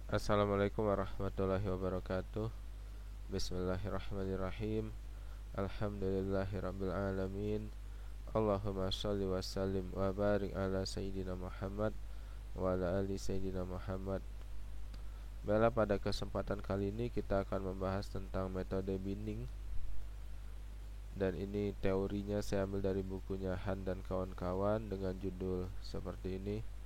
Assalamualaikum warahmatullahi wabarakatuh. Bismillahirrahmanirrahim. Alhamdulillahirabbil alamin. Allahumma shalli wa sallim wa barik ala sayyidina Muhammad wa ala ali sayyidina Muhammad. Baiklah, pada kesempatan kali ini kita akan membahas tentang metode binding. Dan ini teorinya saya ambil dari bukunya Han dan kawan-kawan dengan judul seperti ini.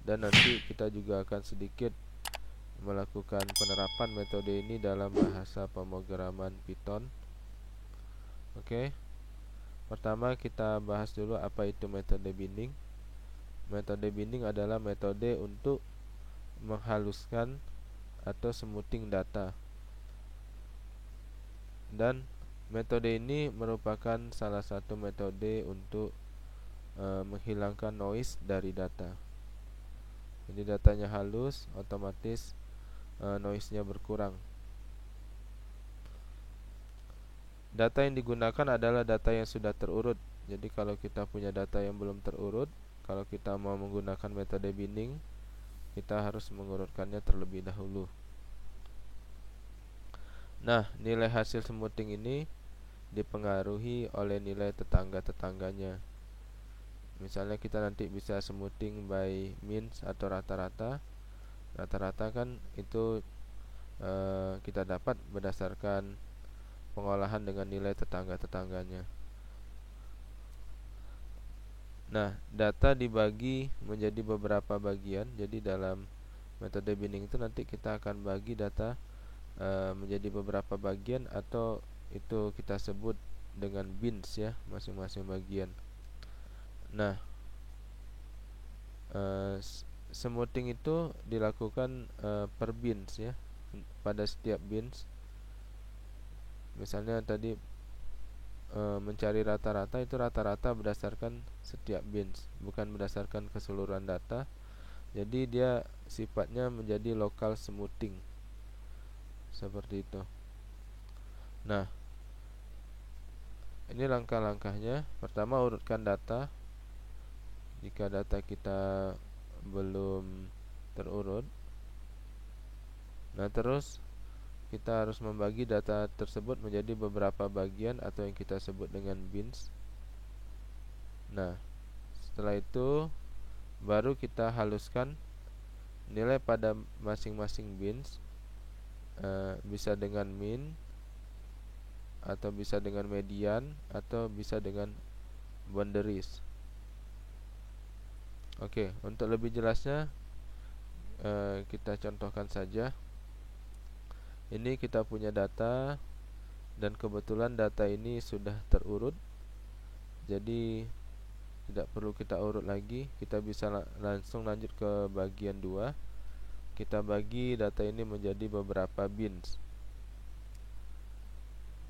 Dan nanti kita juga akan sedikit melakukan penerapan metode ini dalam bahasa pemrograman Python. Oke. Pertama kita bahas dulu apa itu metode binding. Metode binding adalah metode untuk menghaluskan atau smoothing data. Dan metode ini merupakan salah satu metode untuk menghilangkan noise dari data. Jadi datanya halus, otomatis noise-nya berkurang. Data yang digunakan adalah data yang sudah terurut. Jadi kalau kita punya data yang belum terurut, kalau kita mau menggunakan metode binding, kita harus mengurutkannya terlebih dahulu. Nah, nilai hasil smoothing ini dipengaruhi oleh nilai tetangga-tetangganya. Misalnya kita nanti bisa smoothing by means atau rata-rata. Rata-rata kan itu kita dapat berdasarkan pengolahan dengan nilai tetangga-tetangganya. Nah, data dibagi menjadi beberapa bagian. Jadi dalam metode binding itu nanti kita akan bagi data menjadi beberapa bagian, atau itu kita sebut dengan bins ya, masing-masing bagian. Nah, smoothing itu dilakukan per bins ya, pada setiap bins. Misalnya tadi mencari rata-rata, itu rata-rata berdasarkan setiap bins, bukan berdasarkan keseluruhan data. Jadi dia sifatnya menjadi local smoothing, seperti itu. Nah, ini langkah-langkahnya. Pertama, urutkan data. Jika data kita belum terurut, nah terus kita harus membagi data tersebut menjadi beberapa bagian atau yang kita sebut dengan bins. Nah, setelah itu baru kita haluskan nilai pada masing-masing bins. Bisa dengan min, atau bisa dengan median, atau bisa dengan boundaries. Oke, untuk lebih jelasnya kita contohkan saja. Ini kita punya data, dan kebetulan data ini sudah terurut. Jadi tidak perlu kita urut lagi. Kita bisa langsung lanjut ke bagian 2. Kita bagi data ini menjadi beberapa bins.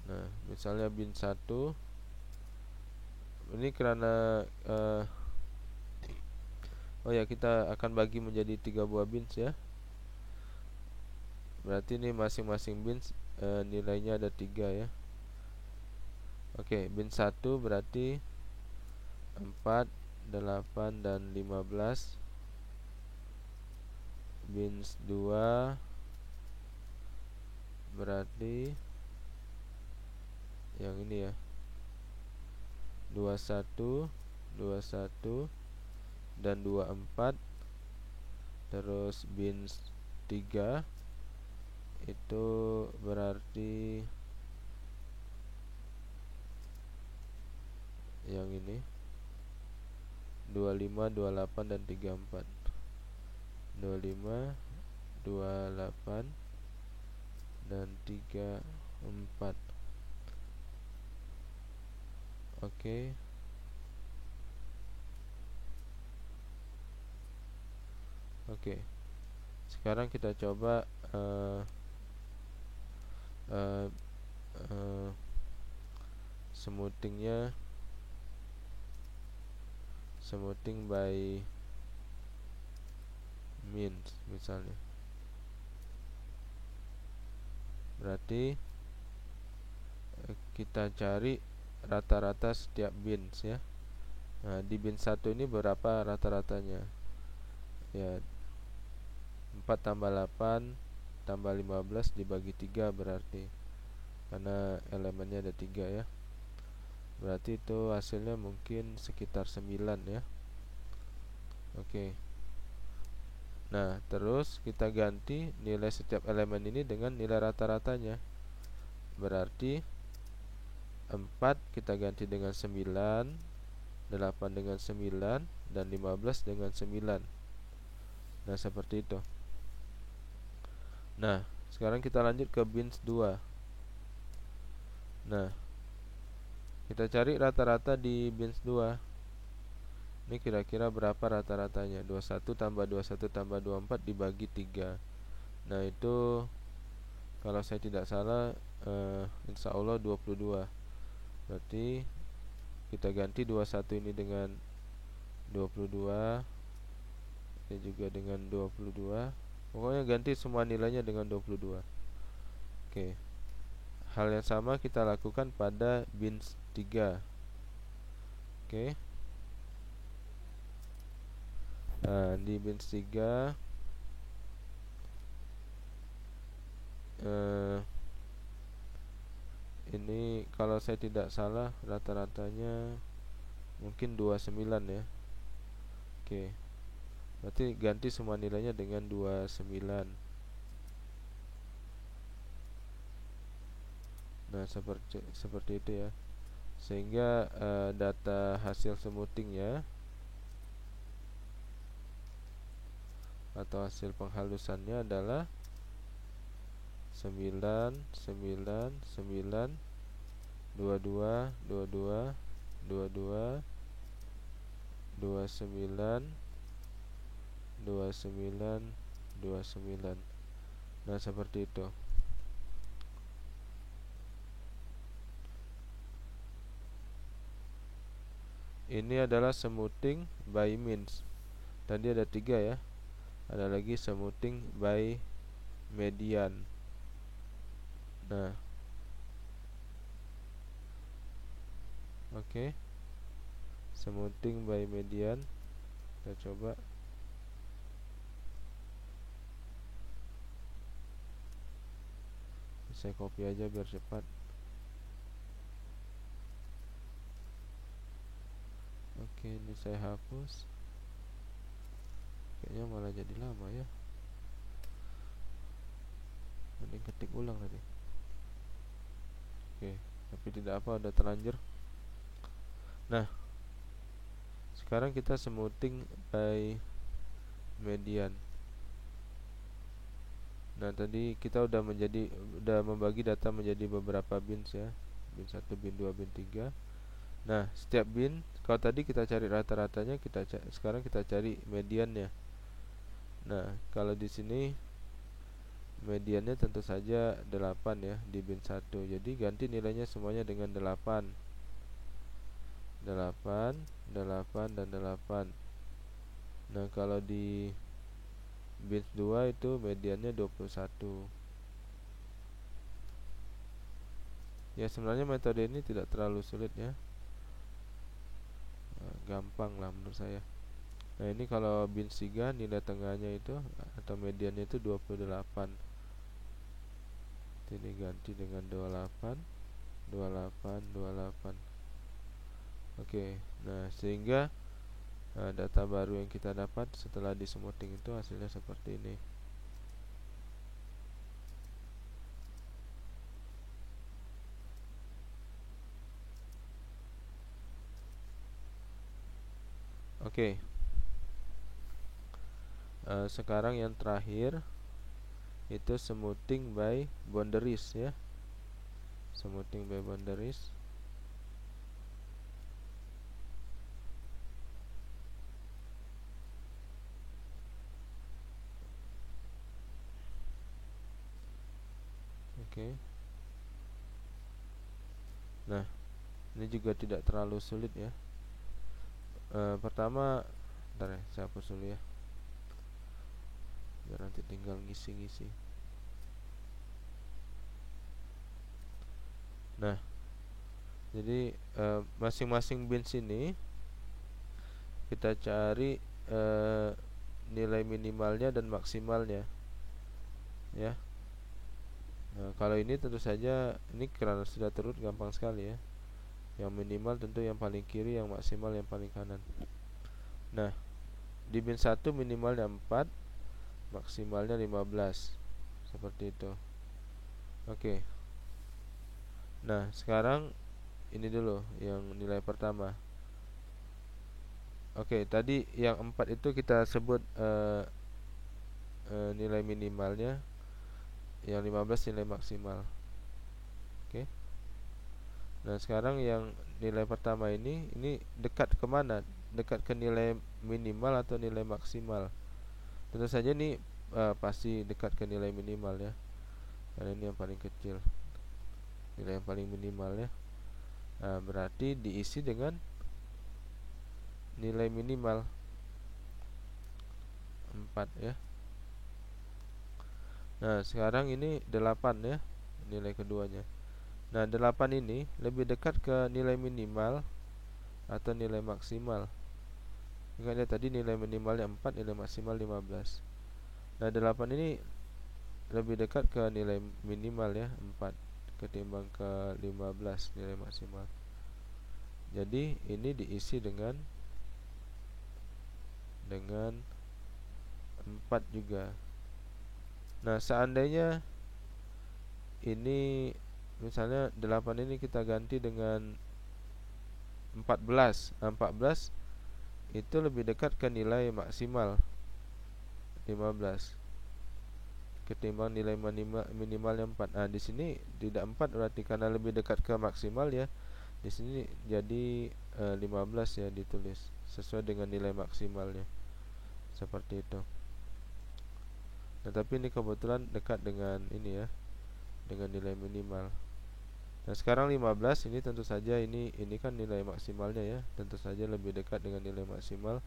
Nah, misalnya bin 1. Ini karena oh ya, kita akan bagi menjadi 3 buah bins ya. Berarti ini masing-masing bins nilainya ada 3 ya. Oke, bin 1 berarti 4, 8, dan 15. Bins 2 berarti yang ini ya, 21, 21, dan 24. Terus bins 3 itu berarti yang ini, 25, 28, dan 34. 25, 28, dan 34. Oke. Oke. Sekarang kita coba smoothing by means misalnya. Berarti kita cari rata-rata setiap bins ya. Nah, di bin 1 ini berapa rata-ratanya? Ya, 4 tambah 8 tambah 15 dibagi 3 berarti, karena elemennya ada 3 ya. Berarti itu hasilnya mungkin sekitar 9 ya. Oke. Nah, terus kita ganti nilai setiap elemen ini dengan nilai rata-ratanya. Berarti 4 kita ganti dengan 9, 8 dengan 9, dan 15 dengan 9. Nah, seperti itu. Nah, sekarang kita lanjut ke bins 2. Nah, kita cari rata-rata di bins 2. Ini kira-kira berapa rata-ratanya? 21 tambah 21 tambah 24 dibagi 3. Nah, itu kalau saya tidak salah insya Allah 22. Berarti kita ganti 21 ini dengan 22, ini juga dengan 22. Pokoknya ganti semua nilainya dengan 22. Oke. Hal yang sama kita lakukan pada bins 3. Oke. Nah, di bins 3 ini kalau saya tidak salah rata-ratanya mungkin 29 ya. Oke. Berarti ganti semua nilainya dengan 29. Nah, seperti itu ya. Sehingga data hasil smoothingnya atau hasil penghalusannya adalah 9 9 9 22 22 22 29 29 29. Nah, seperti itu. Ini adalah smoothing by means. Tadi ada 3 ya. Ada lagi smoothing by median. Nah, oke. Smoothing by median. Kita coba. Saya copy aja biar cepat. Oke, ini saya hapus. Kayaknya malah jadi lama ya. Mending ketik ulang tadi. Oke, tapi tidak apa, udah terlanjur. Nah, sekarang kita smoothing by median. Nah, tadi kita udah membagi data menjadi beberapa bins ya. Bin 1, bin 2, bin 3. Nah, setiap bin, kalau tadi kita cari rata-ratanya, sekarang kita cari mediannya. Nah, kalau di sini mediannya tentu saja 8 ya di bin 1. Jadi ganti nilainya semuanya dengan 8. 8, 8 dan 8. Nah, kalau di bins 2 itu mediannya 21. Ya, sebenarnya metode ini tidak terlalu sulit ya. Gampang lah menurut saya. Nah, ini kalau bins 3 nilai tengahnya itu atau mediannya itu 28. Ini ganti dengan 28 28 28. Oke. Nah, sehingga data baru yang kita dapat setelah di smoothing itu hasilnya seperti ini. Oke. Sekarang yang terakhir itu smoothing by boundaries ya. Smoothing by boundaries. Oke. Nah, ini juga tidak terlalu sulit ya. Pertama, bentar ya, saya hapus dulu ya, biar nanti tinggal ngisi-ngisi. Nah, jadi masing-masing bins ini kita cari nilai minimalnya dan maksimalnya, ya. Nah, kalau ini tentu saja ini karena sudah terurut gampang sekali ya. Yang minimal tentu yang paling kiri, yang maksimal yang paling kanan. Nah, di bin 1 minimalnya 4, maksimalnya 15. Seperti itu. Oke. Nah, sekarang ini dulu yang nilai pertama. Oke, tadi yang 4 itu kita sebut nilai minimalnya, yang 15 nilai maksimal. Oke. Nah, sekarang yang nilai pertama ini dekat ke mana? Dekat ke nilai minimal atau nilai maksimal? Tentu saja ini pasti dekat ke nilai minimal ya. Karena ini yang paling kecil, nilai yang paling minimal ya. Nah, berarti diisi dengan nilai minimal 4 ya. Nah, sekarang ini 8 ya, nilai keduanya. Nah, 8 ini lebih dekat ke nilai minimal atau nilai maksimal. Ingat ya, tadi nilai minimalnya 4, nilai maksimal 15. Nah, 8 ini lebih dekat ke nilai minimal ya, 4, ketimbang ke 15 nilai maksimal. Jadi ini diisi dengan 4 juga. Nah, seandainya ini misalnya 8 ini kita ganti dengan 14. Nah, 14 itu lebih dekat ke nilai maksimal 15 ketimbang nilai minimalnya 4. Nah, di sini tidak 4 berarti karena lebih dekat ke maksimal ya. Di sini jadi 15 ya ditulis sesuai dengan nilai maksimalnya. Seperti itu. Nah, tapi ini kebetulan dekat dengan ini ya, dengan nilai minimal. Nah, sekarang 15 ini tentu saja ini kan nilai maksimalnya ya, tentu saja lebih dekat dengan nilai maksimal.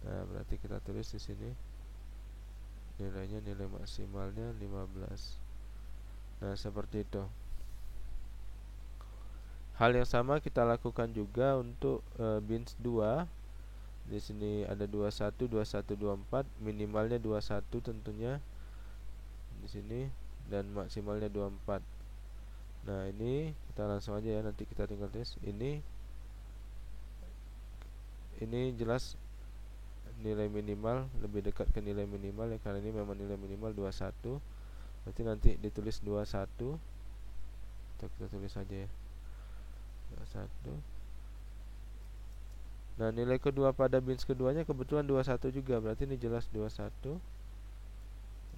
Nah, berarti kita tulis di sini nilainya, nilai maksimalnya 15. Nah, seperti itu. Hal yang sama kita lakukan juga untuk bins 2. Di sini ada 21, 21, 24, minimalnya 21 tentunya di sini dan maksimalnya 24. Nah, ini kita langsung aja ya, nanti kita tinggal tes. Ini jelas nilai minimal lebih dekat ke nilai minimal ya, karena ini memang nilai minimal 21. Berarti nanti ditulis 21. Kita tulis saja ya, 21. Nah, nilai kedua pada bins keduanya kebetulan 21 juga, berarti ini jelas 21.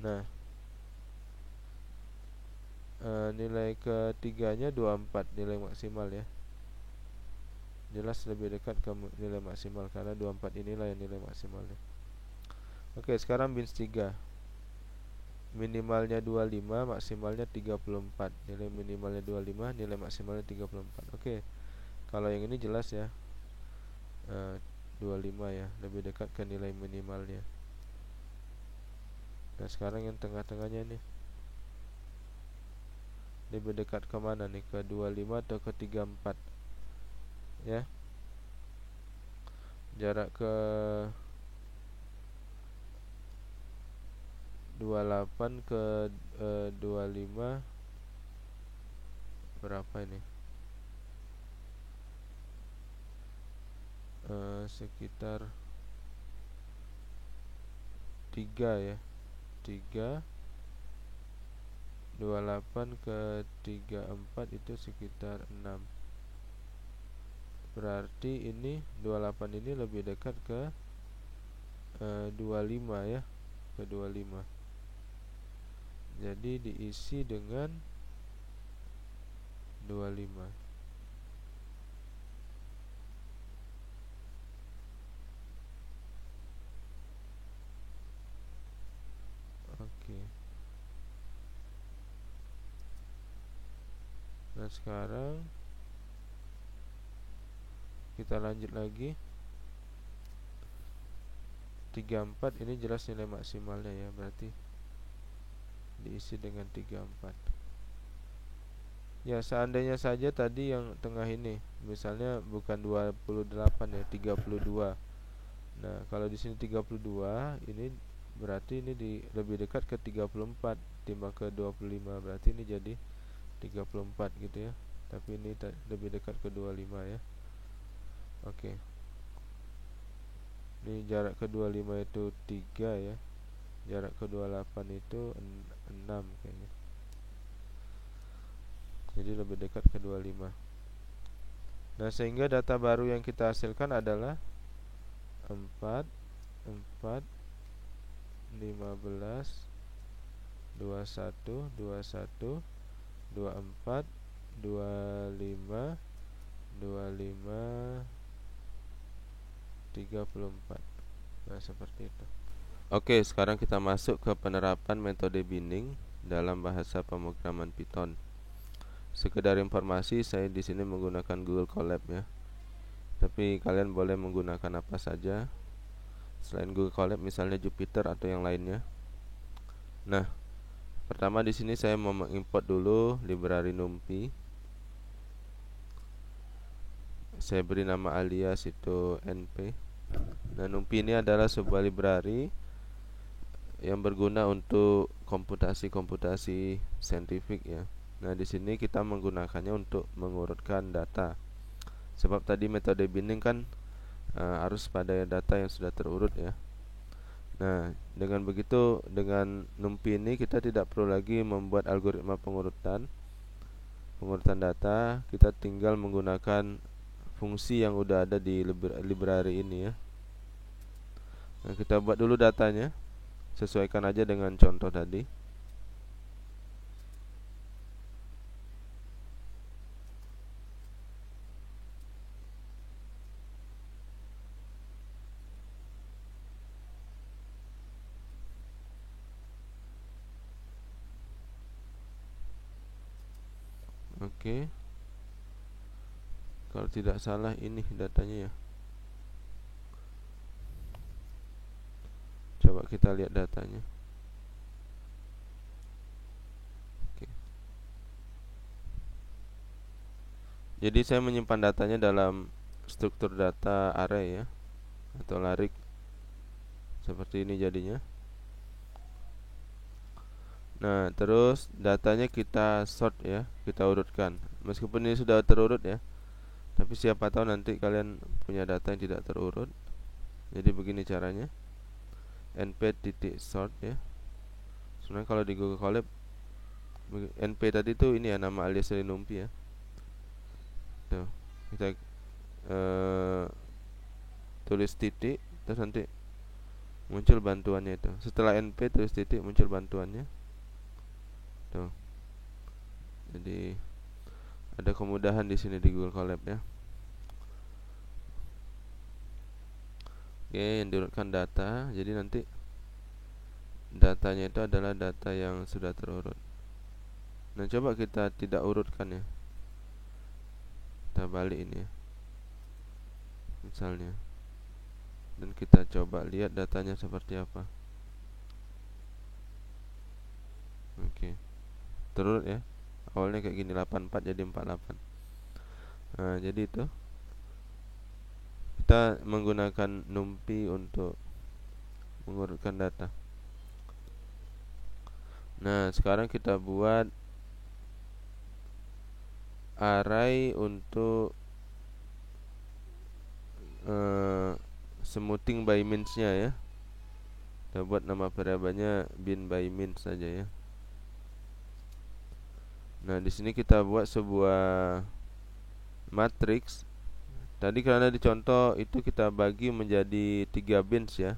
Nah, nilai ketiganya 24, nilai maksimal ya. Jelas lebih dekat ke nilai maksimal karena 24 inilah yang nilai maksimalnya. Oke, sekarang bins 3. Minimalnya 25, maksimalnya 34. Nilai minimalnya 25, nilai maksimalnya 34. Oke. Kalau yang ini jelas ya. 25 ya, lebih dekat ke nilai minimalnya. Nah, sekarang yang tengah-tengahnya nih, lebih dekat ke mana nih? Ke 25 atau ke 34? Ya. Jarak ke 28 ke 25 berapa ini? Sekitar 3 ya. 3 28 ke 34 itu sekitar 6. Berarti ini 28 ini lebih dekat ke 25 ya, ke 25. Jadi diisi dengan 25. Oke. Nah, sekarang kita lanjut lagi. 34 ini jelas nilai maksimalnya ya, berarti diisi dengan 34. Ya, seandainya saja tadi yang tengah ini misalnya bukan 28 ya, 32. Nah, kalau di sini 32, ini berarti ini lebih dekat ke 34 timbang ke 25. Berarti ini jadi 34 gitu ya. Tapi ini lebih dekat ke 25 ya. Oke. Ini jarak ke 25 itu 3 ya. Jarak ke 28 itu 6 kayaknya. Jadi lebih dekat ke 25. Nah, sehingga data baru yang kita hasilkan adalah 4, 4, 15, 21, 21, 24, 25, 25, 34. Nah, seperti itu. Oke, sekarang kita masuk ke penerapan metode binning dalam bahasa pemrograman Python. Sekedar informasi, saya di sini menggunakan Google Colab ya. Tapi kalian boleh menggunakan apa saja selain Google Colab, misalnya Jupyter atau yang lainnya. Nah, pertama di sini saya mau mengimport dulu library NumPy. Saya beri nama alias itu np. Nah, NumPy ini adalah sebuah library yang berguna untuk komputasi saintifik ya. Nah, di sini kita menggunakannya untuk mengurutkan data. Sebab tadi metode binning kan harus pada data yang sudah terurut ya. Nah, dengan begitu, dengan NumPy ini kita tidak perlu lagi membuat algoritma pengurutan data. Kita tinggal menggunakan fungsi yang udah ada di library ini ya. Nah, kita buat dulu datanya. Sesuaikan aja dengan contoh tadi. Oke. Kalau tidak salah ini datanya ya. Coba kita lihat datanya. Oke. Jadi saya menyimpan datanya dalam struktur data array ya, atau larik. Seperti ini jadinya. Nah, terus datanya kita sort ya, kita urutkan. Meskipun ini sudah terurut ya, tapi siapa tahu nanti kalian punya data yang tidak terurut. Jadi begini caranya. np.sort ya. Sebenarnya kalau di Google Colab np tadi tuh ini ya, nama alias dari NumPy ya. Tuh, kita tulis titik, terus nanti muncul bantuannya itu. Setelah np tulis titik muncul bantuannya. Tuh. Jadi ada kemudahan di sini di Google Colab ya. Oke, yang diurutkan data. Jadi nanti datanya itu adalah data yang sudah terurut. Nah, coba kita tidak urutkan ya. Kita balik ini ya, misalnya. Dan kita coba lihat datanya seperti apa. Oke, terurut ya. Awalnya kayak gini, 84 jadi 48. Nah, jadi itu kita menggunakan NumPy untuk mengurutkan data. Nah, sekarang kita buat array untuk smoothing by means-nya ya. Kita buat nama variabelnya bin by means saja ya. Nah, di sini kita buat sebuah matriks. Tadi karena di contoh itu kita bagi menjadi 3 bins ya.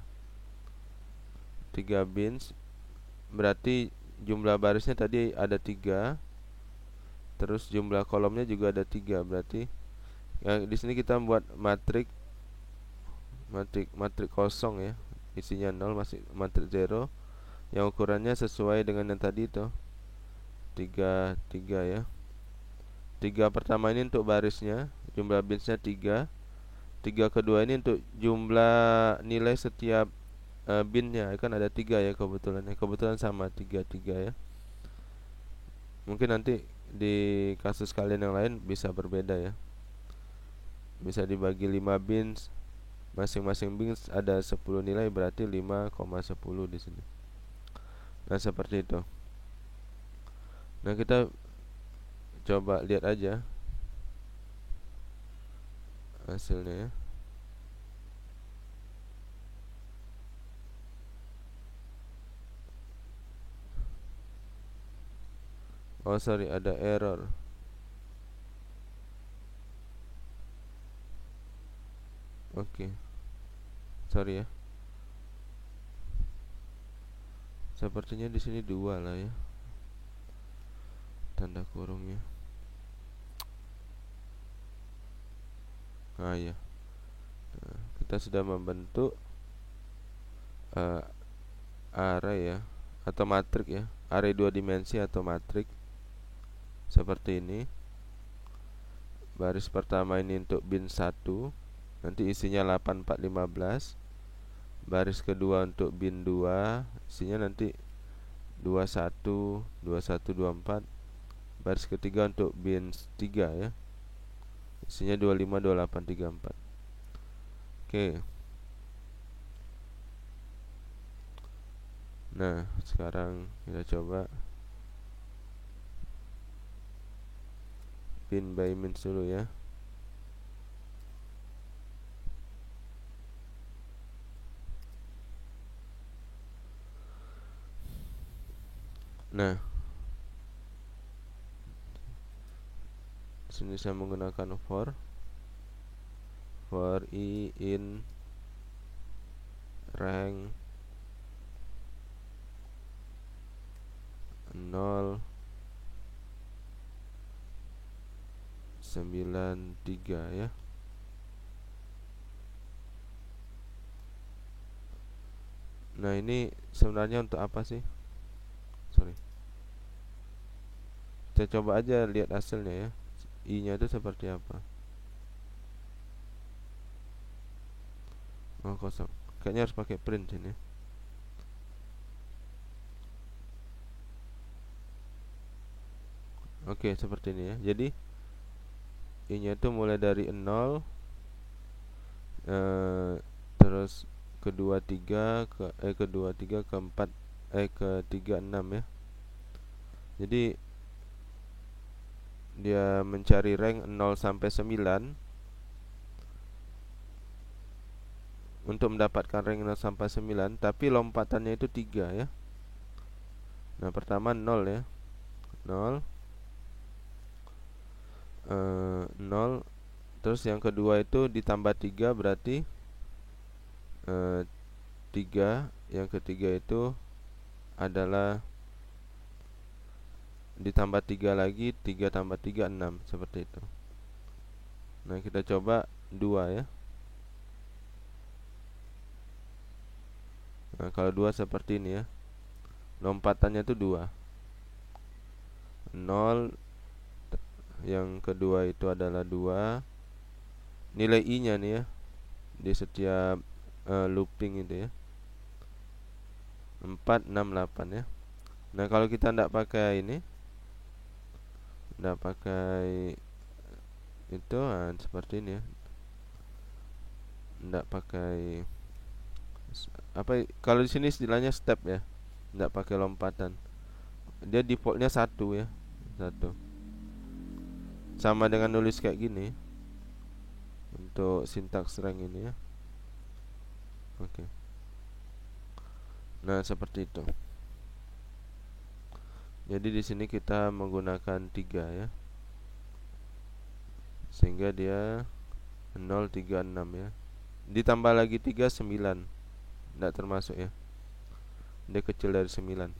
3 bins berarti jumlah barisnya tadi ada 3. Terus jumlah kolomnya juga ada 3. Berarti yang di sini kita buat matrik kosong ya. Isinya 0, masih matrik 0 yang ukurannya sesuai dengan yang tadi itu. 3 3 ya. 3 pertama ini untuk barisnya, jumlah binsnya 3. 3 kedua ini untuk jumlah nilai setiap binnya, kan ada 3 ya kebetulan. Kebetulan sama 3 3 ya. Mungkin nanti di kasus kalian yang lain bisa berbeda ya. Bisa dibagi 5 bins, Masing-masing bins ada 10 nilai, berarti 5,10 di sini. Nah, seperti itu. Nah, kita coba lihat aja hasilnya ya. Oh sorry, ada error. Oke, sorry ya. Sepertinya di sini 2 lah ya, tanda kurungnya. Ah ya, kita sudah membentuk array ya, atau matrik ya, array 2 dimensi atau matrik seperti ini. Baris pertama ini untuk bin 1, nanti isinya 8, 4, 15. Baris kedua untuk bin 2, isinya nanti 21, 21, 24. Baris ketiga untuk bin 3 ya, isinya 25, 28, 34. Oke. Nah, sekarang kita coba bin by means dulu ya. Nah, sini saya menggunakan for i in rank 0 9 3 ya. Nah, ini sebenarnya untuk apa sih? Sorry. Kita coba aja lihat hasilnya ya. I-nya itu seperti apa? Oh, kosong. Kayaknya harus pakai print sini. Oke, seperti ini ya. Jadi I-nya itu mulai dari 0, terus kedua 3 kedua 3 ke 4 ke 3 6 ya. Jadi dia mencari rank 0 sampai 9. Untuk mendapatkan rank 0 sampai 9, tapi lompatannya itu 3 ya. Nah, pertama 0 ya. 0 0. Terus yang kedua itu ditambah 3, berarti 3. Yang ketiga itu adalah ditambah 3 lagi, 3 tambah 3 6, seperti itu. Nah, kita coba 2 ya. Nah, kalau 2 seperti ini ya. Lompatannya itu 2. 0, yang kedua itu adalah 2. Nilai I-nya nih ya, di setiap looping itu ya, 4, 6, 8 ya. Nah, kalau kita tidak pakai ini, tidak pakai itu, seperti ini ya. Tidak pakai apa, kalau di sini istilahnya step ya, tidak pakai lompatan. Dia defaultnya 1 ya, 1. Sama dengan nulis kayak gini untuk sintaks rank ini ya. Oke. Nah, seperti itu. Jadi di sini kita menggunakan 3 ya, sehingga dia 0, 3, 6 ya. Ditambah lagi 3, 9. Tidak termasuk ya, dia kecil dari 9.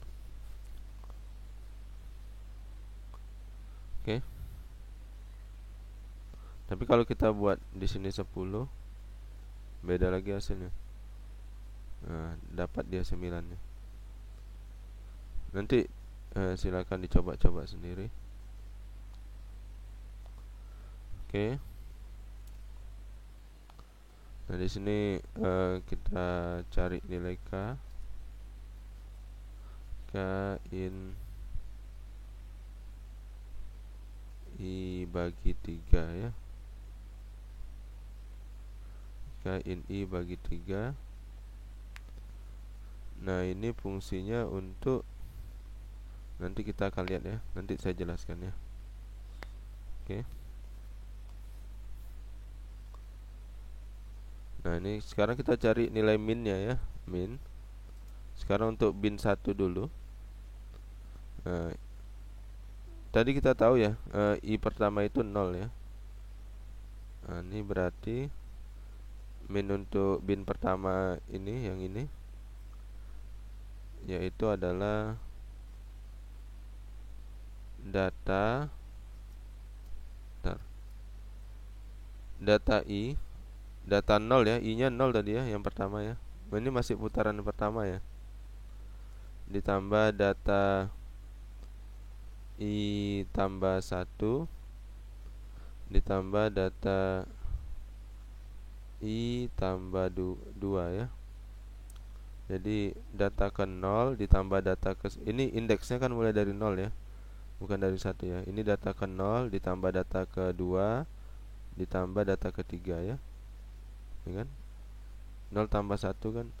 Oke. Tapi kalau kita buat di sini 10, beda lagi hasilnya. Nah, dapat dia 9 ya. Nanti silakan dicoba-coba sendiri. Oke. Nah, di sini kita cari nilai K in I bagi 3 ya. K in I bagi 3. Nah, ini fungsinya untuk, nanti kita akan lihat ya, nanti saya jelaskan ya. Oke. Nah, ini sekarang kita cari nilai minnya ya, min. Sekarang untuk bin 1 dulu. Nah, tadi kita tahu ya, I pertama itu 0 ya. Nah, ini berarti min untuk bin pertama ini, yang ini, yaitu adalah data data I, data 0 ya, I nya 0 tadi ya, yang pertama ya. Ini masih putaran pertama ya. Ditambah data I tambah 1, ditambah data I tambah 2 ya. Jadi data ke 0 ditambah data ke, ini indeksnya kan mulai dari 0 ya, bukan dari 1 ya. Ini data ke 0 ditambah data ke 2 ditambah data ke 3 ya. Ini kan 0 tambah 1 kan.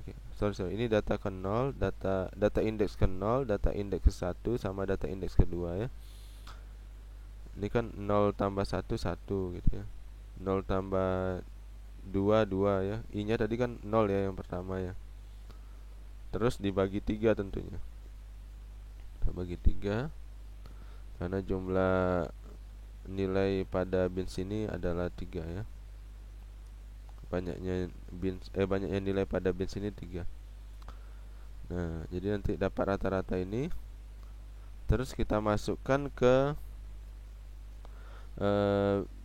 Oke, sorry. Ini data ke 0, data indeks ke 0, data indeks ke 1 sama data indeks ke 2 ya. Ini kan 0 tambah 1 1 gitu ya. 0 tambah 2 2 ya. I-nya tadi kan 0 ya yang pertama ya. Terus dibagi 3 tentunya. Kita bagi 3 karena jumlah nilai pada bins ini adalah 3 ya. Banyaknya nilai pada bins ini 3. Nah, jadi nanti dapat rata-rata ini. Terus kita masukkan ke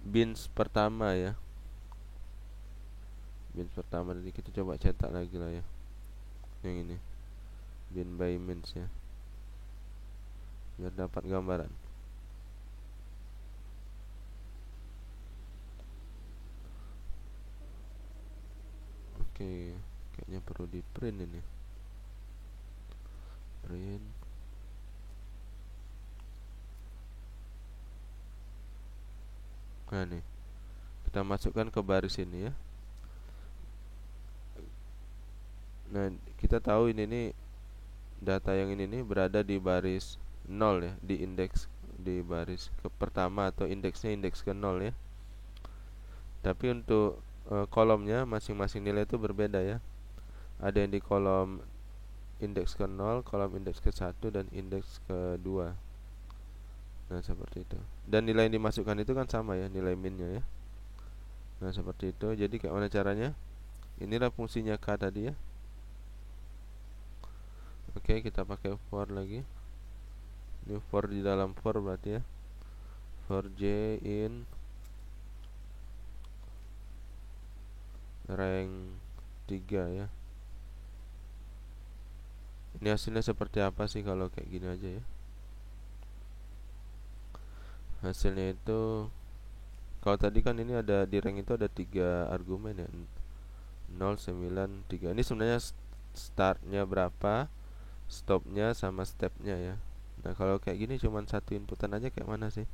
bins pertama ya. Bins pertama, jadi kita coba cetak lagi lah ya, yang ini, bin by bins ya, biar dapat gambaran. Oke, kayaknya perlu di print ini. Print. Nah nih, kita masukkan ke baris ini ya. Nah, kita tahu ini nih, data yang ini nih berada di baris 0 ya, di indeks, di baris ke pertama atau indeksnya indeks ke 0 ya. Tapi untuk kolomnya masing-masing nilai itu berbeda ya. Ada yang di kolom indeks ke 0, kolom indeks ke 1 dan indeks ke 2. Nah, seperti itu. Dan nilai yang dimasukkan itu kan sama ya, nilai minnya ya. Nah, seperti itu. Jadi kayak mana caranya? Inilah fungsinya K tadi ya. Oke, kita pakai for lagi. Ini for di dalam for berarti ya. For J in rank 3 ya. Ini hasilnya seperti apa sih kalau kayak gini aja ya. Hasilnya itu, kalau tadi kan ini ada di rank itu ada 3 argumen ya, 0, 9, 3. Ini sebenarnya startnya berapa, stopnya sama stepnya ya. Nah, kalau kayak gini cuman satu inputan aja kayak mana sih?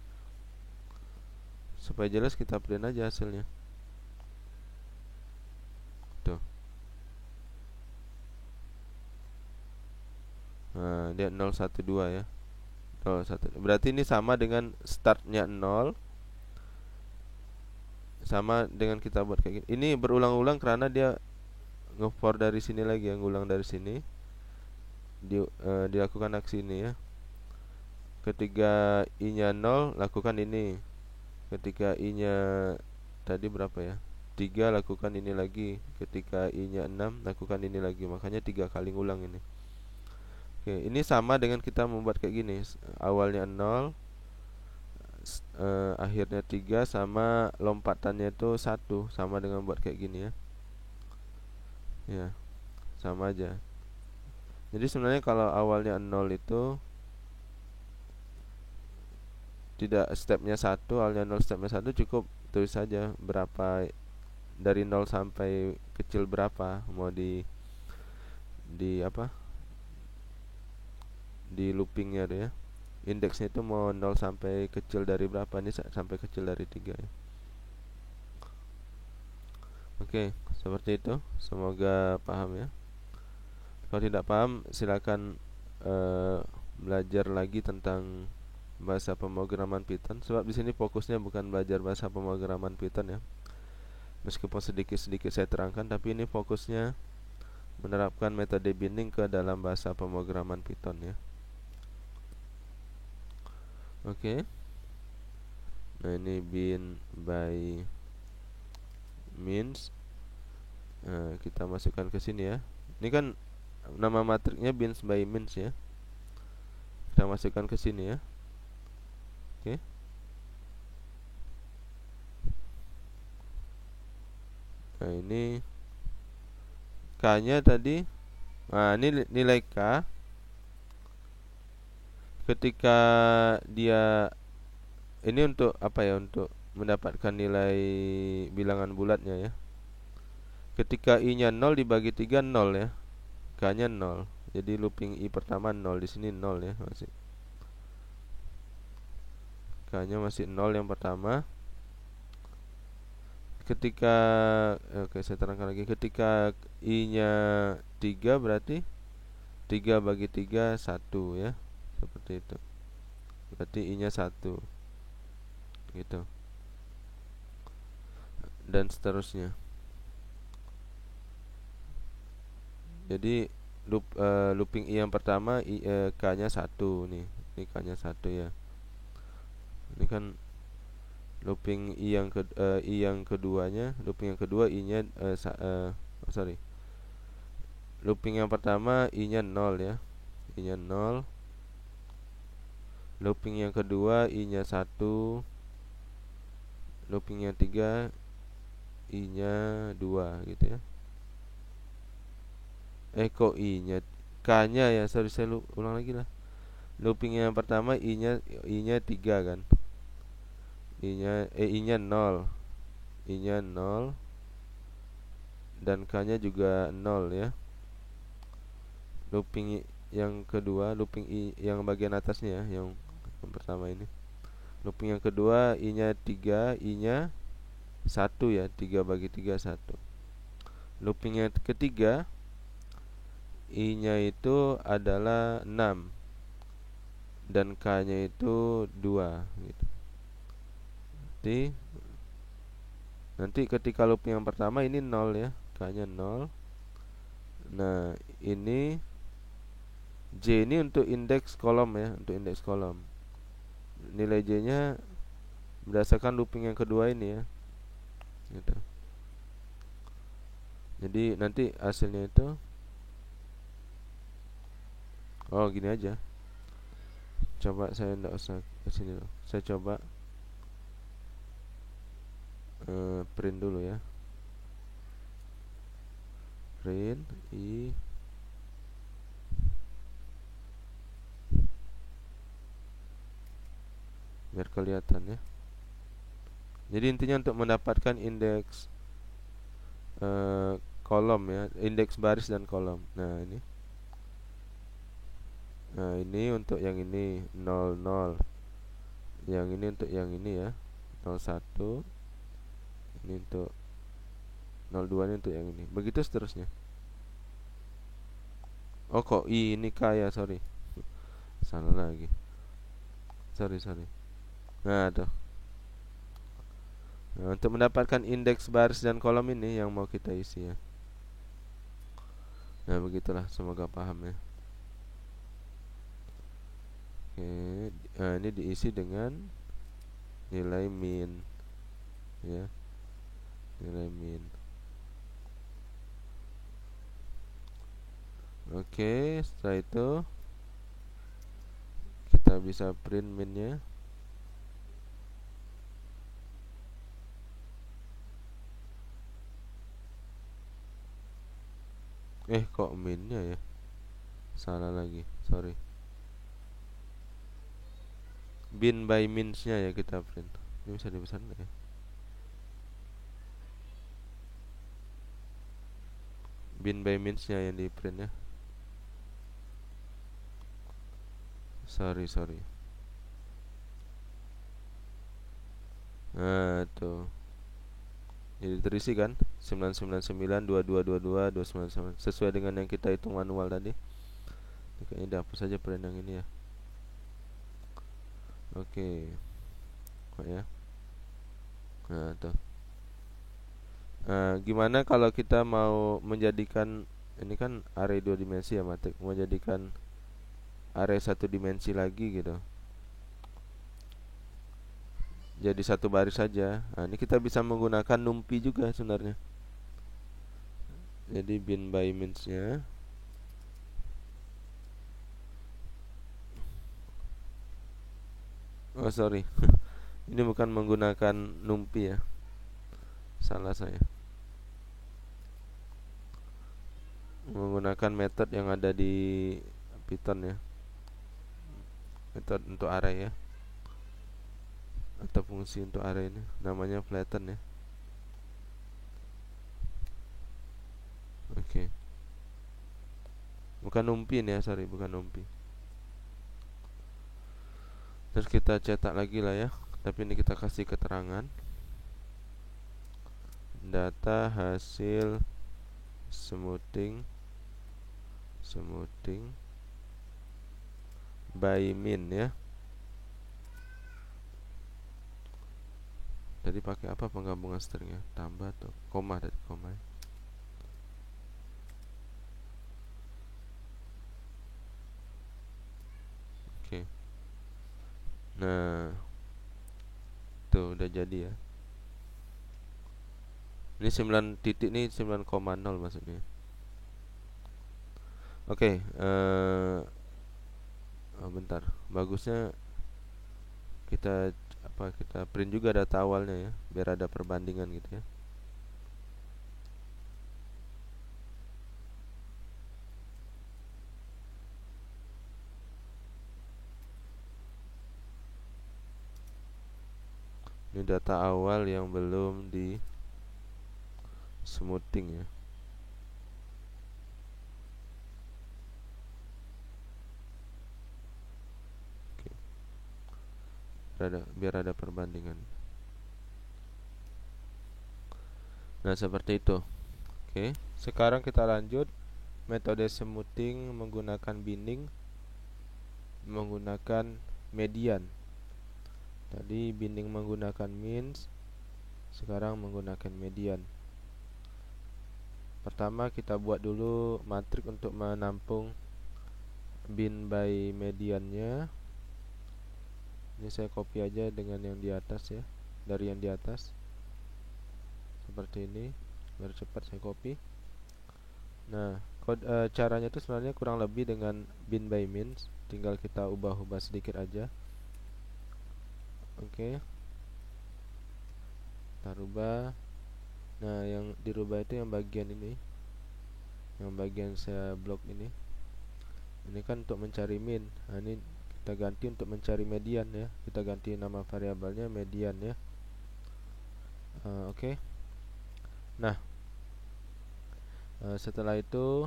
Supaya jelas kita print aja hasilnya. Tuh. Nah, dia 012 ya. 01. Berarti ini sama dengan startnya 0, sama dengan kita buat kayak gini. Ini berulang-ulang karena dia nge-for dari sini lagi, yang ngulang dari sini. Dilakukan aksi ini ya. Ketika I-nya 0, lakukan ini. Ketika I-nya tadi berapa ya? 3, lakukan ini lagi. Ketika I-nya 6, lakukan ini lagi. Makanya 3 kali ngulang ini. Oke, ini sama dengan kita membuat kayak gini. Awalnya 0, akhirnya 3, sama lompatannya itu 1. Sama dengan buat kayak gini ya. Ya, sama aja. Jadi sebenarnya kalau awalnya 0 itu tidak stepnya 1, awalnya 0 stepnya 1, cukup tulis saja berapa, dari 0 sampai kecil berapa mau di apa, di loopingnya tuh ya. Indeksnya itu mau 0 sampai kecil dari berapa, ini sampai kecil dari 3 ya. Oke, seperti itu. Semoga paham ya. Kalau tidak paham, silakan belajar lagi tentang bahasa pemrograman Python. Sebab di sini fokusnya bukan belajar bahasa pemrograman Python ya. Meskipun sedikit-sedikit saya terangkan, tapi ini fokusnya menerapkan metode binding ke dalam bahasa pemrograman Python ya. Oke. Nah, ini bin by means. Kita masukkan ke sini ya. Ini kan nama matriknya bins by means ya. Kita masukkan ke sini ya. Oke. Nah, ini K-nya tadi. Nah, ini nilai K ketika dia ini untuk apa ya? Untuk mendapatkan nilai bilangan bulatnya ya. Ketika I-nya 0 dibagi 3 0 ya. K-nya 0. Jadi looping I pertama 0, di sini 0 ya, masih. K-nya masih 0 yang pertama. Ketika oke, saya terangkan lagi. Ketika I-nya 3 berarti 3 bagi 3 1 ya. Seperti itu. Berarti I-nya 1 gitu. Dan seterusnya. Jadi looping I yang pertama K-nya 1 nih. Ini K-nya 1 ya. Ini kan looping I yang keduanya, looping yang kedua I-nya sorry. Looping yang pertama I-nya 0 ya. I-nya 0. Looping yang kedua I-nya 1. Looping yang tiga I-nya 2 gitu ya. Kok I-nya K-nya ya, sorry saya ulang lagi lah. Looping yang pertama I-nya 3 kan. I-nya 0. I-nya 0 dan K-nya juga 0 ya. Looping yang kedua, looping I yang bagian atasnya ya, yang pertama ini. Looping yang kedua I-nya 3, I-nya 1 ya, 3 bagi 3 1. Looping yang ketiga I-nya itu adalah 6 dan K-nya itu 2 gitu. Nanti ketika looping yang pertama ini 0 ya, K-nya 0. Nah, ini J ini untuk indeks kolom ya, untuk indeks kolom. Nilai J-nya berdasarkan looping yang kedua ini ya. Gitu. Jadi nanti hasilnya itu gini aja. Coba saya enggak usah ke sini loh. Saya coba print dulu ya. Print I biar kelihatan ya. Jadi intinya untuk mendapatkan indeks kolom ya, indeks baris dan kolom. Nah, ini untuk yang ini 00. Yang ini untuk yang ini ya, 01. Ini untuk 02, ini untuk yang ini. Begitu seterusnya. Oh, kok ini K ya, sorry. Salah lagi. Sorry. Nah, tuh. Nah, untuk mendapatkan indeks baris dan kolom ini yang mau kita isi ya. Nah, begitulah, semoga paham ya. Oke, nah, ini diisi dengan nilai min ya. Nilai min. Oke, setelah itu kita bisa print minnya. Kok minnya ya? Salah lagi, sorry. Bin by means-nya ya kita print. Ini bisa dibesarkan nggak ya? Bin by means-nya yang di print ya. Sorry. Nah, tuh. Jadi terisi kan 999 2222 299 sesuai dengan yang kita hitung manual tadi. Kayaknya dihapus saja peran yang ini ya. Oke. Kok ya. Nah, tuh. Gimana kalau kita mau menjadikan ini kan array 2 dimensi ya, Matik. Mau jadikan array 1 dimensi lagi gitu. Jadi satu baris saja. Nah, ini kita bisa menggunakan numpy juga sebenarnya. Jadi bin by means-nya oh sorry ini bukan menggunakan numpy ya, salah saya. Menggunakan method yang ada di Python ya, method untuk array ya, atau fungsi untuk array ini namanya flatten ya. Oke. Bukan numpy ini ya, sorry, bukan numpy. Terus kita cetak lagi lah ya, tapi ini kita kasih keterangan data hasil smoothing by min ya. Tadi pakai apa penggabungan stringnya? Tambah atau koma dari koma ya. Oke. Nah, tuh udah jadi ya. Ini 9 titik nih 9,0 maksudnya. Oke, bentar. Bagusnya kita print juga data awalnya ya, biar ada perbandingan gitu ya. Ini data awal yang belum di smoothing ya. Oke. Biar ada perbandingan. Nah, seperti itu. Oke, sekarang kita lanjut metode smoothing menggunakan binning, menggunakan median. Tadi binning menggunakan means, sekarang menggunakan median. Pertama kita buat dulu matrik untuk menampung bin by mediannya. Ini saya copy aja dengan yang di atas ya, dari yang di atas seperti ini, biar cepat saya copy. Nah, caranya itu sebenarnya kurang lebih dengan bin by means, tinggal kita ubah-ubah sedikit aja. Oke, kita rubah. Nah, yang dirubah itu yang bagian ini, yang bagian saya blok ini. Ini kan untuk mencari min. Nah, ini kita ganti untuk mencari median ya. Kita ganti nama variabelnya median ya. Oke. Nah, setelah itu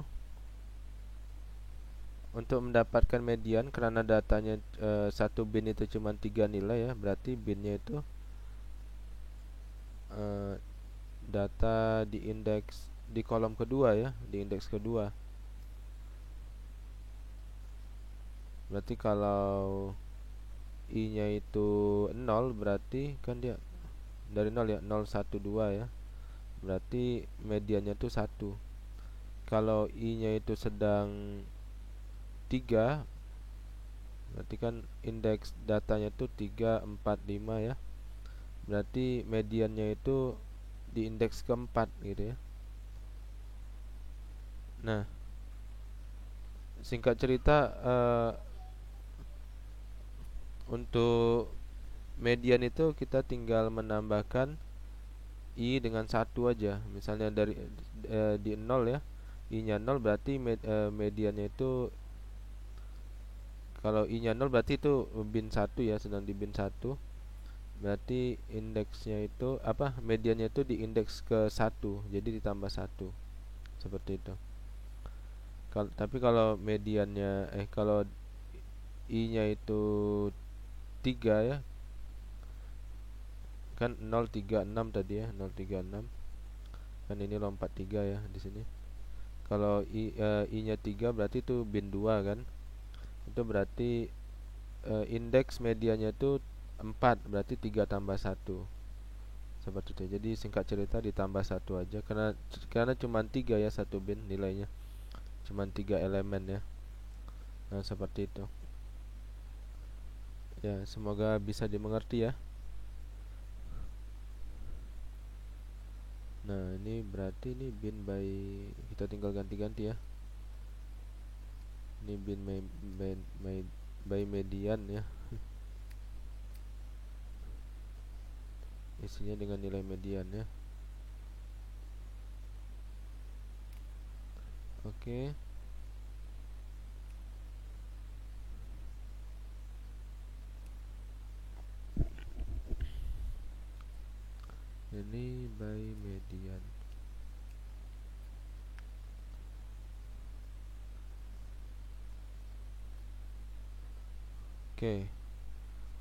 untuk mendapatkan median, karena datanya satu bin itu cuma 3 nilai ya, berarti binnya itu data di indeks di kolom kedua ya, di indeks kedua. Berarti kalau i-nya itu 0, berarti kan dia dari 0 ya, 0 1 2 ya. Berarti mediannya itu 1. Kalau i-nya itu sedang 3, berarti kan indeks datanya itu 3 4 5 ya. Berarti mediannya itu di indeks keempat gitu ya. Nah, singkat cerita untuk median itu kita tinggal menambahkan i dengan 1 aja. Misalnya dari di 0 ya, i-nya 0 berarti mediannya itu, kalau i-nya 0 berarti itu bin 1 ya, sedang di bin 1. Berarti indeksnya itu mediannya itu di indeks ke 1, jadi ditambah 1. Seperti itu. Tapi kalau mediannya kalau i-nya itu 3 ya, kan 036 tadi ya, 036. Kan ini lompat 3 ya di sini. Kalau I-nya 3 berarti itu bin 2 kan. Itu berarti indeks medianya itu 4, berarti 3 tambah 1. Seperti itu. Jadi singkat cerita ditambah 1 aja karena cuma 3 ya satu bin nilainya. Cuma 3 elemen ya. Nah, seperti itu. Ya, semoga bisa dimengerti ya. Nah, ini berarti ini bin by, kita tinggal ganti-ganti ya. Ini bin by median ya. Isinya dengan nilai median ya. Oke. Ini by median. Oke.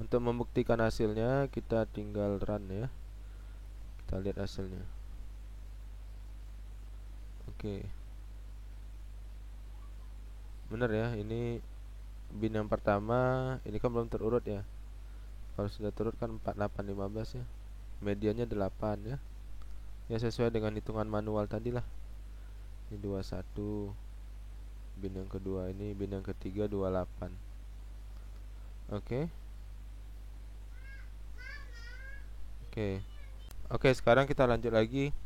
Untuk membuktikan hasilnya kita tinggal run ya. Kita lihat hasilnya. Oke. Benar ya, ini bin yang pertama ini kan belum terurut ya. Kalau sudah terurut kan 4, 8, 15 ya. Mediannya 8 ya. Ya sesuai dengan hitungan manual tadi lah. Ini 21. Bin yang kedua ini, bin yang ketiga 28. Oke. Oke. Oke, sekarang kita lanjut lagi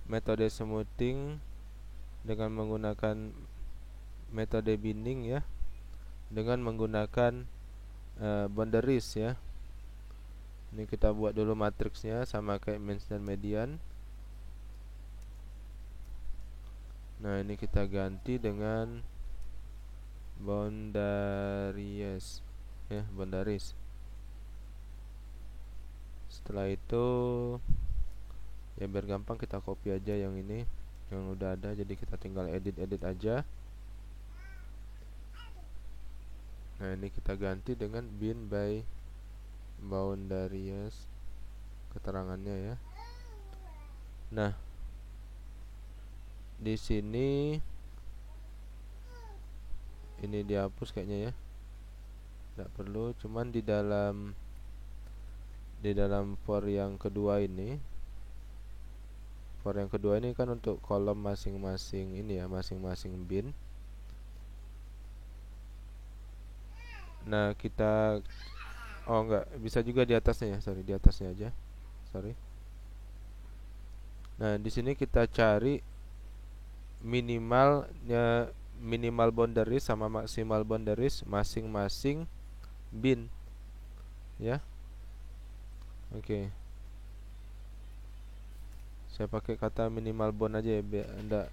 metode smoothing dengan menggunakan metode binning ya. Dengan menggunakan boundaries ya. Ini kita buat dulu matriksnya sama kayak means dan median. Nah, ini kita ganti dengan boundaries ya, boundaries. Setelah itu ya biar gampang kita copy aja yang ini yang udah ada, jadi kita tinggal edit aja. Nah, ini kita ganti dengan bin by boundaries keterangannya ya. Nah, di sini ini dihapus kayaknya ya, tidak perlu. Cuman di dalam for yang kedua ini, for yang kedua ini kan untuk kolom masing-masing ini ya, masing-masing bin. Nah, kita enggak, bisa juga di atasnya ya, sorry, di atasnya aja. Sorry. Nah, di sini kita cari minimal boundaries sama maksimal boundaries masing-masing bin ya. Oke. Saya pakai kata minimal bound aja ya, biar enggak,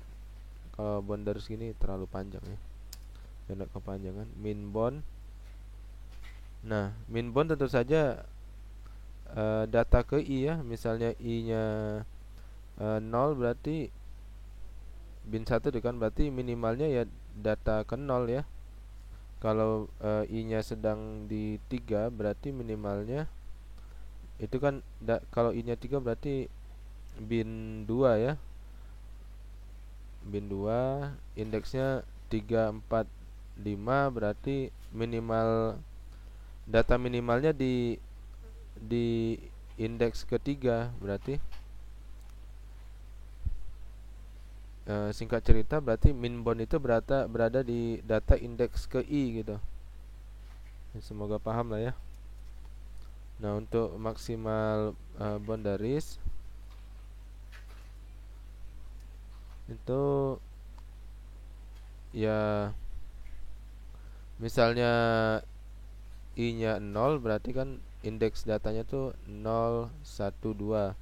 kalau boundaries gini terlalu panjang ya. Biar enggak kepanjangan. Min bound. Nah, min bound tentu saja data ke i ya. Misalnya i-nya 0 berarti bin 1 itu kan berarti minimalnya ya data ke 0 ya. Kalau i-nya sedang di 3 berarti minimalnya itu kan kalau i-nya 3 berarti bin 2 ya. Bin 2 indeksnya 3, 4, 5 berarti minimal data minimalnya di indeks ketiga berarti. Singkat cerita berarti min bound itu berada di data indeks ke i gitu. Semoga paham lah ya. Nah, untuk maksimal boundaries itu ya misalnya i-nya 0 berarti kan indeks datanya tuh 0, 1, 2.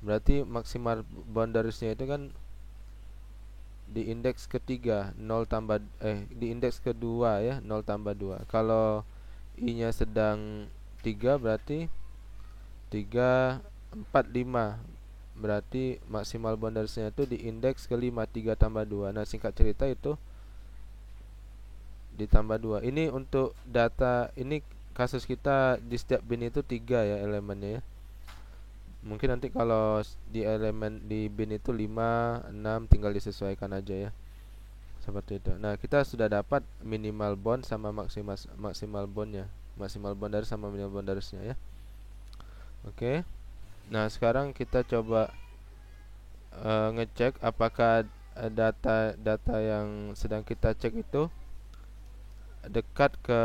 Berarti maksimal boundariesnya itu kan di indeks ketiga 0 tambah di indeks kedua ya, 0 tambah 2. Kalau i-nya sedang 3 berarti 3, 4, 5. Berarti maksimal boundariesnya itu di indeks kelima, 3 tambah 2. Nah, singkat cerita itu ditambah 2. Ini untuk data, ini kasus kita di setiap bin itu 3 ya elemennya ya. Mungkin nanti kalau di elemen di bin itu 5 6 tinggal disesuaikan aja ya. Seperti itu. Nah, kita sudah dapat minimal bond sama maksimal bondnya. Maksimal boundaries sama minimal boundariesnya ya. Oke. Nah, sekarang kita coba ngecek apakah data yang sedang kita cek itu dekat ke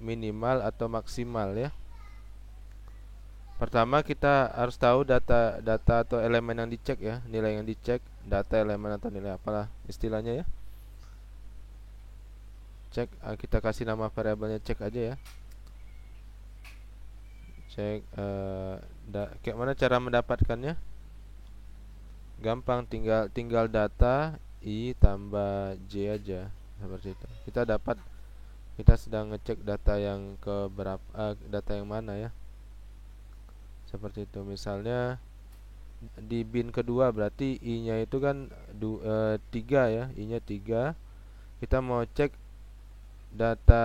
minimal atau maksimal ya. Pertama kita harus tahu data atau elemen yang dicek ya, nilai yang dicek, data elemen atau nilai apalah istilahnya ya. Cek, kita kasih nama variabelnya cek aja ya. Cek kayak mana cara mendapatkannya? Gampang, tinggal data i tambah j aja seperti itu. Kita sedang ngecek data yang ke berapa, data yang mana ya? Seperti itu. Misalnya di bin kedua berarti i-nya itu kan 3 ya, i-nya 3. Kita mau cek data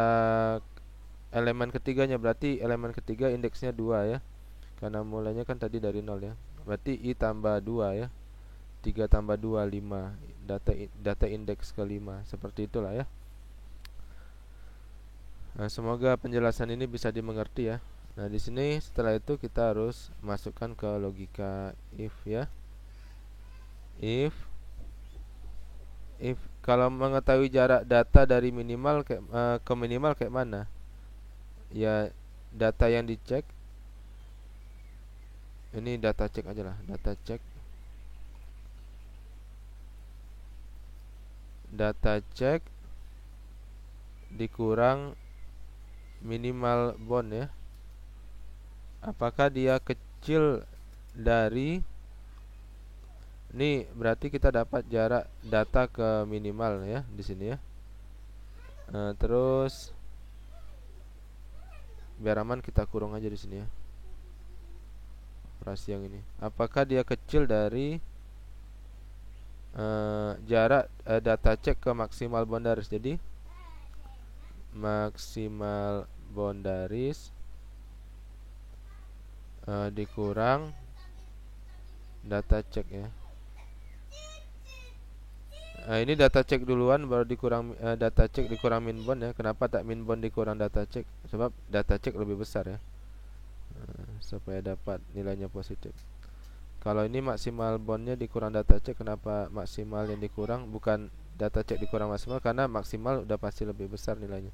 elemen ketiganya, berarti elemen ketiga indeksnya 2 ya. Karena mulainya kan tadi dari 0 ya. Berarti i tambah 2 ya. 3 tambah 2 5. Data indeks kelima. Seperti itulah ya. Nah, semoga penjelasan ini bisa dimengerti ya. Nah, di sini setelah itu kita harus masukkan ke logika if ya. If kalau mengetahui jarak data dari minimal ke minimal kayak mana? Ya, data yang dicek. Ini data cek aja lah, data cek dikurang minimal bond ya. Apakah dia kecil dari, ini berarti kita dapat jarak data ke minimal ya di sini ya. Terus biar aman kita kurung aja di sini ya. Operasi yang ini. Apakah dia kecil dari jarak data cek ke maksimal boundaries. Jadi maksimal boundaries dikurang data cek ya. Ini data cek duluan baru dikurang data cek dikurang min bond ya. Kenapa tak min bond dikurang data cek? Sebab data cek lebih besar ya. Supaya dapat nilainya positif. Kalau ini maksimal bondnya dikurang data cek, kenapa maksimal yang dikurang bukan data cek dikurang maksimal? Karena maksimal udah pasti lebih besar nilainya.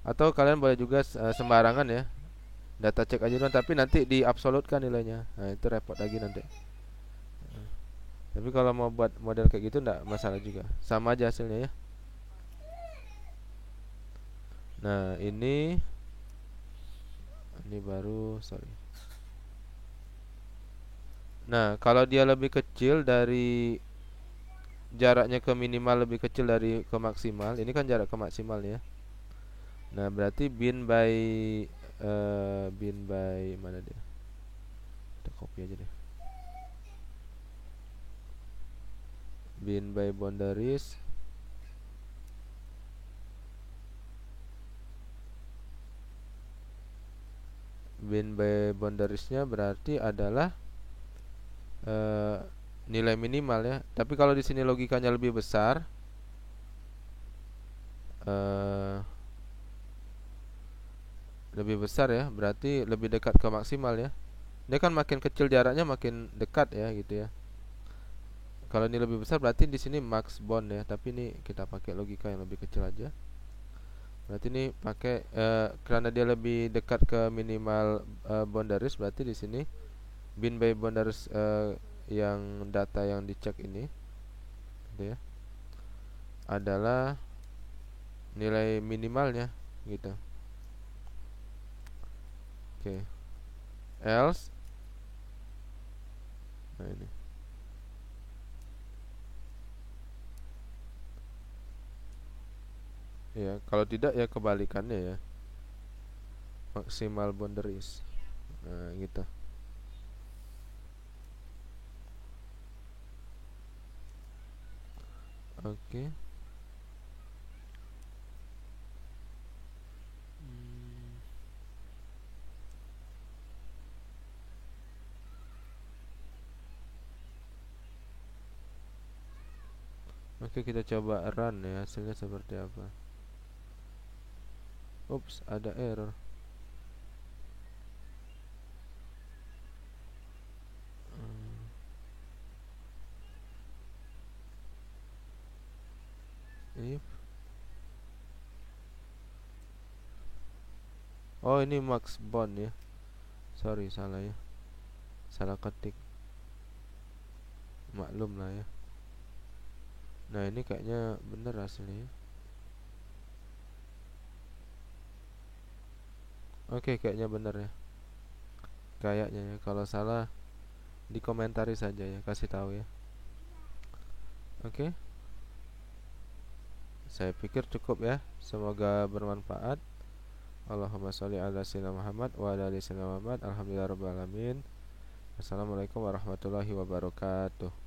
Atau kalian boleh juga sembarangan ya, data cek aja dulu, tapi nanti diabsolutkan nilainya. Nah, itu repot lagi nanti. Tapi kalau mau buat model kayak gitu enggak masalah juga, sama aja hasilnya ya. Nah, ini baru, sorry. Nah, kalau dia lebih kecil dari jaraknya ke minimal, lebih kecil dari ke maksimal, ini kan jarak ke maksimal ya. Nah, berarti bin by mana dia? Kita copy aja deh. Bin by boundaries boundariesnya berarti adalah nilai minimal ya. Tapi kalau di sini logikanya lebih besar, ya, berarti lebih dekat ke maksimal ya. Ini kan makin kecil jaraknya makin dekat ya gitu ya. Kalau ini lebih besar berarti di sini max bond ya. Tapi ini kita pakai logika yang lebih kecil aja. Berarti ini pakai karena dia lebih dekat ke minimal boundaries, berarti di sini bin by boundaries yang data yang dicek ini gitu ya, adalah nilai minimalnya gitu. Oke. Else, nah ini. Ya, kalau tidak ya kebalikannya ya. Maksimal boundaries. Nah, gitu. Oke. Oke, kita coba run ya, hasilnya seperti apa. Ups, ada error. If Oh, ini max bond ya. Sorry, salah ya. Salah ketik. Maklum lah ya. Nah, ini kayaknya bener hasilnya ya. Oke, kayaknya bener ya. Kayaknya ya. Kalau salah dikomentari saja ya, kasih tahu ya. Oke. Saya pikir cukup ya. Semoga bermanfaat. Allahumma sholli ala sayyidina Muhammad wa ala ali sayyidina Muhammad. Alhamdulillahirabbil alamin. Assalamualaikum warahmatullahi wabarakatuh.